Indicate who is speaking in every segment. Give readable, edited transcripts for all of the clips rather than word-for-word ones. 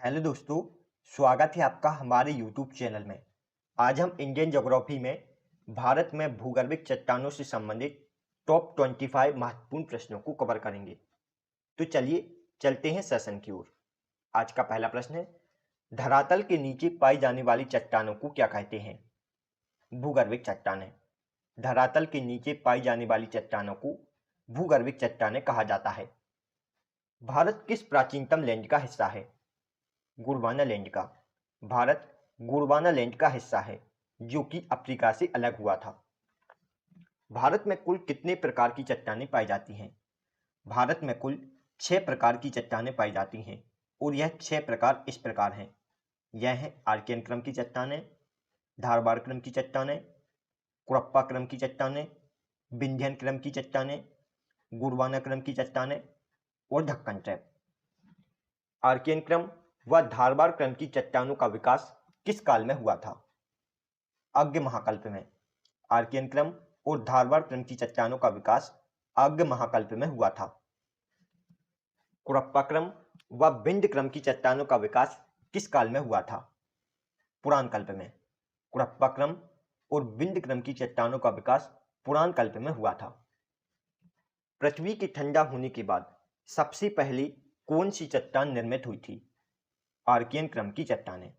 Speaker 1: Hello दोस्तों, स्वागत है आपका हमारे यूट्यूब चैनल में। आज हम इंडियन ज्योग्राफी में भारत में भूगर्भिक चट्टानों से संबंधित टॉप 25 महत्वपूर्ण प्रश्नों को कवर करेंगे। तो चलिए चलते हैं सेशन की ओर। आज का पहला प्रश्न है, धरातल के नीचे पाई जाने वाली चट्टानों को क्या कहते हैं? भूगर्भिक चट्टानें। धरातल के नीचे पाई जाने वाली चट्टानों को भूगर्भिक चट्टानें कहा जाता है। भारत किस प्राचीनतम लैंड का हिस्सा है? गोंडवाना लैंड का। भारत गोंडवाना लैंड का हिस्सा है जो कि अफ्रीका से अलग हुआ था। भारत में कुल कितने प्रकार की चट्टानें पाई जाती हैं? भारत में कुल 6 प्रकार की चट्टानें पाई जाती हैं और यह 6 प्रकार इस प्रकार हैं। यह हैं आर्कियन क्रम की चट्टानें, धारवाड़ क्रम की चट्टानें, कुरप्पा क्रम की चट्टानें, विंध्यन क्रम की चट्टानें, गोंडवाना क्रम की चट्टानें और ढक्कन ट्रैप। आर्कियन क्रम व धारवाड़ क्रम की चट्टानों का विकास किस काल में हुआ था? आज्ञ महाकल्प में। आर्कियन क्रम और धारवाड़ क्रम की चट्टानों का विकास आज्ञ महाकल्प में हुआ था। कुरप्पा क्रम व विंध्य क्रम की चट्टानों का विकास किस काल में हुआ था? पुराण कल्प में। कुरप्पा क्रम और विंध्य क्रम की चट्टानों का विकास पुराण कल्प में हुआ था। पृथ्वी के ठंडा होने के बाद सबसे पहले कौन सी चट्टान निर्मित हुई थी? आर्कियन क्रम की चट्टानें।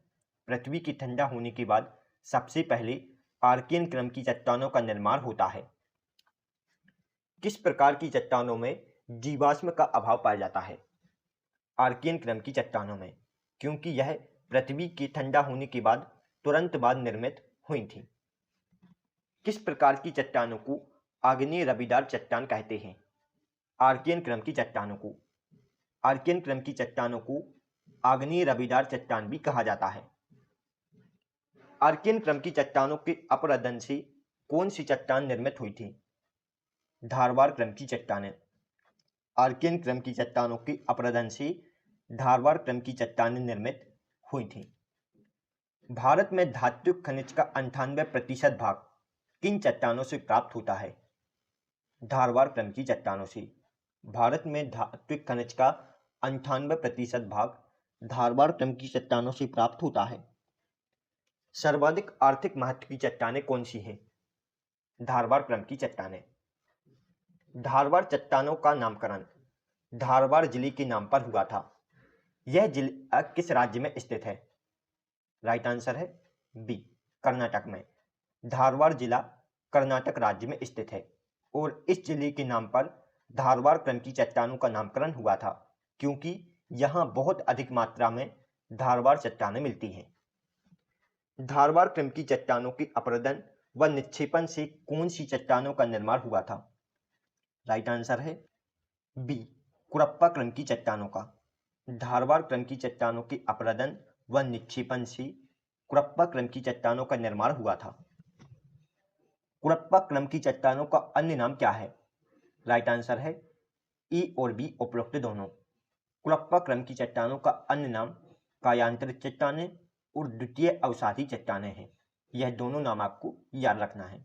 Speaker 1: पृथ्वी के ठंडा होने के बाद सबसे पहले आर्कियन क्रम की चट्टानों का निर्माण होता है। किस प्रकार की चट्टानों में जीवाश्म का अभाव पाया जाता है? आर्कियन क्रम की चट्टानों में, क्योंकि यह पृथ्वी के ठंडा होने के बाद तुरंत बाद निर्मित हुई थी। किस प्रकार की चट्टानों को आग्नेय रबीदार चट्टान कहते हैं? आर्कियन क्रम की चट्टानों को। आर्कियन क्रम की चट्टानों को आग्नेय रबीदार चट्टान भी कहा जाता है। आर्कियन क्रम की चट्टानों के अपरदन से कौन सी चट्टान निर्मित हुई थी? धारवाड़ क्रम की चट्टानें। आर्कियन क्रम की चट्टानों के अपरदन से धारवाड़ क्रम की चट्टानें निर्मित हुई थी। भारत में धात्विक खनिज का 98% भाग किन चट्टानों से प्राप्त होता है? धारवाड़ क्रम की चट्टानों से। भारत में धात्विक खनिज का 98% भाग धारवाड़ क्रम की चट्टानों से प्राप्त होता है। सर्वाधिक आर्थिक महत्व की चट्टानें कौन सी हैं? धारवाड़ क्रम की चट्टानें। धारवाड़ चट्टानों का नामकरण धारवाड़ जिले के नाम पर हुआ था। यह जिला किस राज्य में स्थित है? राइट आंसर है बी, कर्नाटक में। धारवाड़ जिला कर्नाटक राज्य में स्थित है और इस जिले के नाम पर धारवाड़ क्रम की चट्टानों का नामकरण हुआ था क्योंकि यहाँ बहुत अधिक मात्रा में धारवाड़ चट्टानें मिलती हैं। धारवाड़ क्रम की चट्टानों के अपरदन व निक्षेपण से कौन सी चट्टानों का निर्माण हुआ था? राइट आंसर है बी, कुरप्पा क्रम की चट्टानों का। धारवाड़ क्रम की चट्टानों के अपरदन व निक्षेपण से कुरप्पा क्रम की चट्टानों का निर्माण हुआ था। कुरप्पा क्रम की चट्टानों का अन्य नाम क्या है? राइट आंसर है ए और बी, उपरोक्त दोनों। कुरप्पा क्रम की चट्टानों का अन्य नाम कायांतरित चट्टानें और द्वितीय अवसादी चट्टानें हैं। यह दोनों नाम आपको याद रखना है।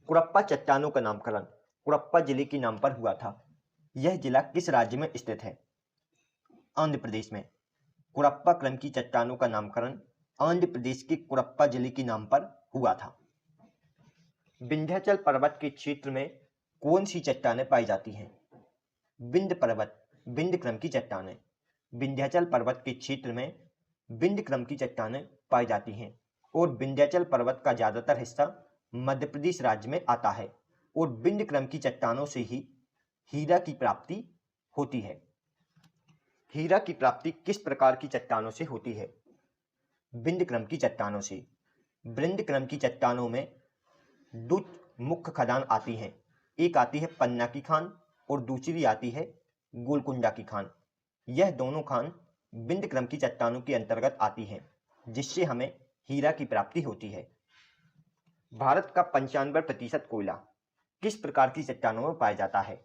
Speaker 1: कुरप्पा चट्टानों का नामकरण कुरप्पा जिले के नाम पर हुआ था। यह जिला किस राज्य में स्थित है? आंध्र प्रदेश में। कुरप्पा क्रम की चट्टानों का नामकरण आंध्र प्रदेश के कुरप्पा जिले के नाम पर हुआ था। विंध्याचल पर्वत के क्षेत्र में कौन सी चट्टानें पाई जाती हैं? विंध्य पर्वत, विंध्य क्रम की चट्टानें। विंध्याचल पर्वत के क्षेत्र में विंध्य क्रम की चट्टानें पाई जाती हैं और विंध्याचल पर्वत का ज्यादातर हिस्सा मध्य प्रदेश राज्य में आता है और विंध्य क्रम की चट्टानों से ही हीरा की प्राप्ति होती है। हीरा की प्राप्ति किस प्रकार की चट्टानों से होती है? विंध्य क्रम की चट्टानों से। विंध्य क्रम की चट्टानों में दो मुख्य खदान आती हैं। एक आती है पन्ना की खान और दूसरी आती है गोलकुंडा की खान। यह दोनों खान विंध्य क्रम की चट्टानों के अंतर्गत आती हैं जिससे हमें हीरा की प्राप्ति होती है। भारत का 95% कोयला किस प्रकार की चट्टानों में पाया जाता है?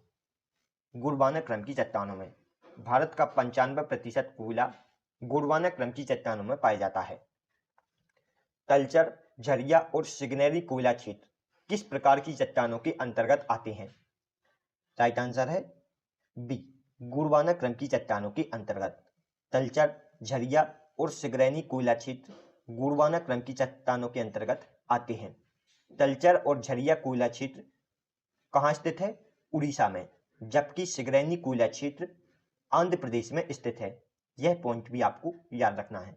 Speaker 1: गोंडवाना क्रम की चट्टानों में। भारत का 95% कोयला गोंडवाना क्रम की चट्टानों में पाया जाता है। तलचर, झरिया और सिग्नेरी कोयला क्षेत्र किस प्रकार की चट्टानों के अंतर्गत आते हैं? राइट आंसर है बी, गोंडवाना क्रम की चट्टानों के अंतर्गत। तलचर, झरिया और सिगरैनी कोयला क्षेत्र गोंडवाना क्रम की चट्टानों के अंतर्गत आते हैं। तलचर और झरिया कोयला क्षेत्र कहाँ स्थित है? उड़ीसा में, जबकि सिगरैनी कोयला क्षेत्र आंध्र प्रदेश में स्थित है। यह पॉइंट भी आपको याद रखना है।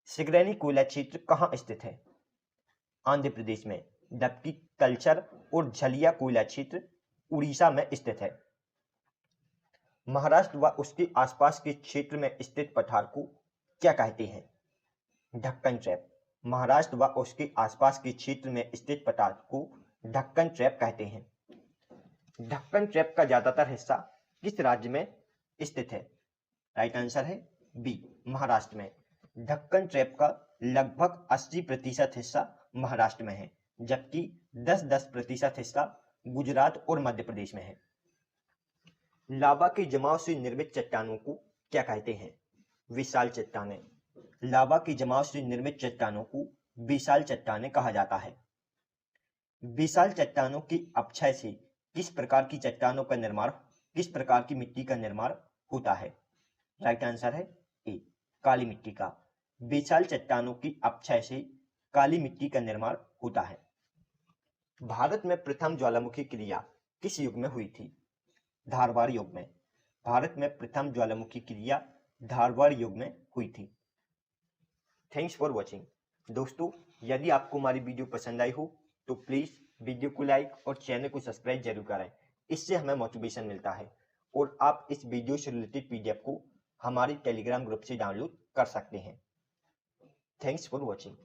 Speaker 1: सिगरैनी कोयला क्षेत्र कहाँ स्थित है? आंध्र प्रदेश में, जबकि तलचर और झरिया कोयला क्षेत्र उड़ीसा में स्थित है। महाराष्ट्र व उसके आसपास के क्षेत्र में स्थित पठार को क्या कहते हैं? ढक्कन ट्रैप। महाराष्ट्र व उसके आसपास के क्षेत्र में स्थित पठार को ढक्कन ट्रैप कहते हैं। ढक्कन ट्रैप का ज्यादातर हिस्सा किस राज्य में स्थित है? राइट आंसर है बी, महाराष्ट्र में। ढक्कन ट्रैप का लगभग 80% हिस्सा महाराष्ट्र में है, जबकि 10% हिस्सा गुजरात और मध्य प्रदेश में है। लावा के जमाव से निर्मित चट्टानों को क्या कहते हैं? विशाल चट्टानें। लावा के जमाव से निर्मित चट्टानों को विशाल चट्टानें कहा जाता है। विशाल चट्टानों की अपक्षय से किस प्रकार की चट्टानों का निर्माण, किस प्रकार की मिट्टी का निर्माण होता है? राइट आंसर है ए, काली मिट्टी का। विशाल चट्टानों की अपक्षय से काली मिट्टी का निर्माण होता है। भारत में प्रथम ज्वालामुखी क्रिया किस युग में हुई थी? धारवाड़ युग में। भारत में प्रथम ज्वालामुखी क्रिया धारवाड़ युग में हुई थी। Thanks for watching. दोस्तों, यदि आपको हमारी वीडियो पसंद आई हो तो प्लीज वीडियो को लाइक और चैनल को सब्सक्राइब जरूर करें। इससे हमें मोटिवेशन मिलता है और आप इस वीडियो से रिलेटेड पीडीएफ को हमारे टेलीग्राम ग्रुप से डाउनलोड कर सकते हैं। Thanks for watching.